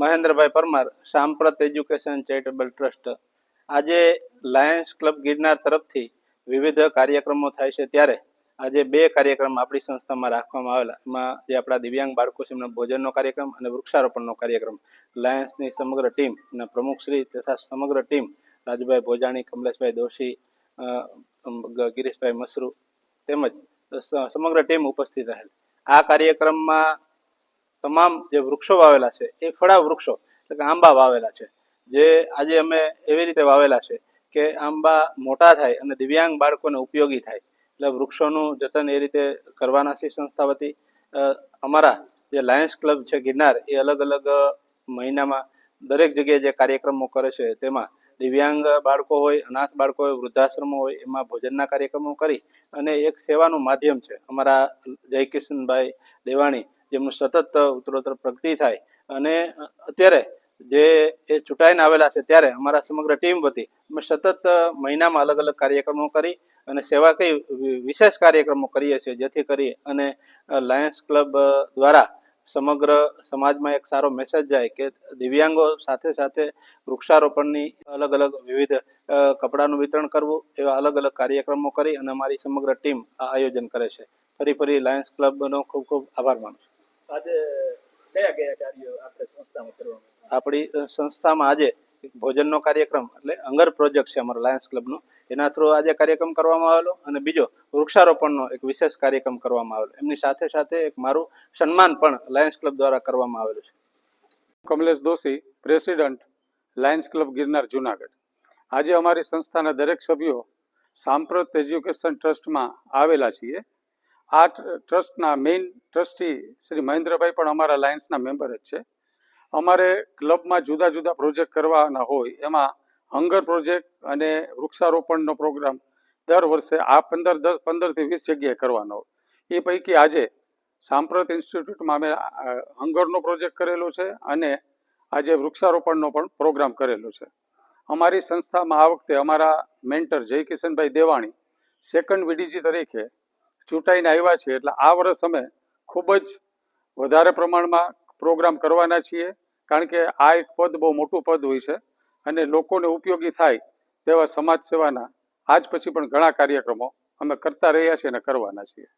મહેન્દ્રભાઈ પરમાર, સાંપ્રત education charitable trust. આજે Lions club Girnar તરફથી વિવિધ કાર્યક્રમો થાય છે, ત્યારે આજે બે કાર્યક્રમ આપણી સંસ્થામાં રાખવામાં આવેલા। એમાં જે આપણા દિવ્યાંગ બાળકો છે એમના ભોજનનો કાર્યક્રમ અને વૃક્ષારોપણનો કાર્યક્રમ લાયન્સની સમગ્ર ટીમ અને પ્રમુખશ્રી તથા સમગ્ર ટીમ રાજુભાઈ ભોજાણી, કમલેશભાઈ દોશી, ગિરીશભાઈ મસરૂ તેમજ સમગ્ર ટીમ ઉપસ્થિત રહેલ। આ કાર્યક્રમમાં તમામ જે વૃક્ષો વાવેલા છે એ ફળાવ વૃક્ષો એટલે કે આંબા વાવેલા છે, જે આજે અમે એવી રીતે વાવેલા છે કે આંબા મોટા થાય અને દિવ્યાંગ બાળકોને ઉપયોગી થાય, એટલે વૃક્ષોનું જતન એ રીતે કરવાના છે સંસ્થા વતી। અમારા જે લાયન્સ ક્લબ છે ગિરનાર એ અલગ અલગ મહિનામાં દરેક જગ્યાએ જે કાર્યક્રમો કરે છે તેમાં દિવ્યાંગ બાળકો હોય, અનાથ બાળકો હોય, વૃદ્ધાશ્રમો હોય એમાં ભોજનના કાર્યક્રમો કરી અને એક સેવાનું માધ્યમ છે અમારા જયકિશનભાઈ દેવાણી, જેમનું સતત ઉત્તરોત્તર પ્રગતિ થાય। અને અત્યારે જે એ ચૂંટાઈને આવેલા છે ત્યારે અમારા સમગ્ર ટીમ વતી અમે સતત મહિનામાં અલગ અલગ કાર્યક્રમો કરી અને સેવાકીય વિશેષ કાર્યક્રમો કરીએ છીએ, જેથી કરી અને લાયન્સ ક્લબ દ્વારા સમગ્ર સમાજમાં એક સારો મેસેજ જાય કે દિવ્યાંગો સાથે સાથે વૃક્ષારોપણની અલગ અલગ વિવિધ કપડાનું વિતરણ કરવું, એવા અલગ અલગ કાર્યક્રમો કરી અને અમારી સમગ્ર ટીમ આ આયોજન કરે છે। ફરી લાયન્સ ક્લબનો ખૂબ ખૂબ આભાર માનું છું। આજે કયા કયા કાર્યો આપણે સંસ્થામાં કરવામાં? આપણી સંસ્થામાં આજે ભોજનનો કાર્યક્રમ એટલે હંગર પ્રોજેક્ટ છે અમારા લાયન્સ ક્લબનો, એના થ્રુ આજે કાર્યક્રમ કરવામાં આવેલો, અને બીજો વૃક્ષારોપણનો એક વિશેષ કાર્યક્રમ કરવામાં આવેલો। એમની સાથે સાથે એક મારું સન્માન પણ લાયન્સ ક્લબ દ્વારા કરવામાં આવેલું છે। Kamlesh Doshi, president Lions club Girnar Junagadh. આજે અમારી સંસ્થાના દરેક સભ્યો સાંપ્રત એજ્યુકેશન ટ્રસ્ટમાં આવેલા છીએ। આ ટ્રસ્ટના મેઇન ટ્રસ્ટી શ્રી મહેન્દ્રભાઈ પણ અમારા લાયન્સના મેમ્બર જ છે। અમારે ક્લબમાં જુદા જુદા પ્રોજેક્ટ કરવાના હોય, એમાં હંગર પ્રોજેક્ટ અને વૃક્ષારોપણનો પ્રોગ્રામ દર વર્ષે આ 15થી 20 જગ્યાએ કરવાનો હોય। એ પૈકી આજે સાંપ્રત ઇન્સ્ટિટ્યૂટમાં અમે હંગરનો પ્રોજેક્ટ કરેલો છે અને આજે વૃક્ષારોપણનો પણ પ્રોગ્રામ કરેલો છે। અમારી સંસ્થામાં આ વખતે અમારા મેન્ટર જયકિશનભાઈ દેવાણી સેકન્ડ વીડીજી તરીકે ચૂંટાઈને આવ્યા છે, એટલે આ વર્ષ અમે ખૂબ જ વધારે પ્રમાણમાં પ્રોગ્રામ કરવાના છીએ, કારણ કે આ એક પદ બહુ મોટું પદ હોય છે અને લોકોને ઉપયોગી થાય તેવા સમાજ સેવાના આજ પછી પણ ઘણા કાર્યક્રમો અમે કરતા રહ્યા છીએ અને કરવાના છીએ।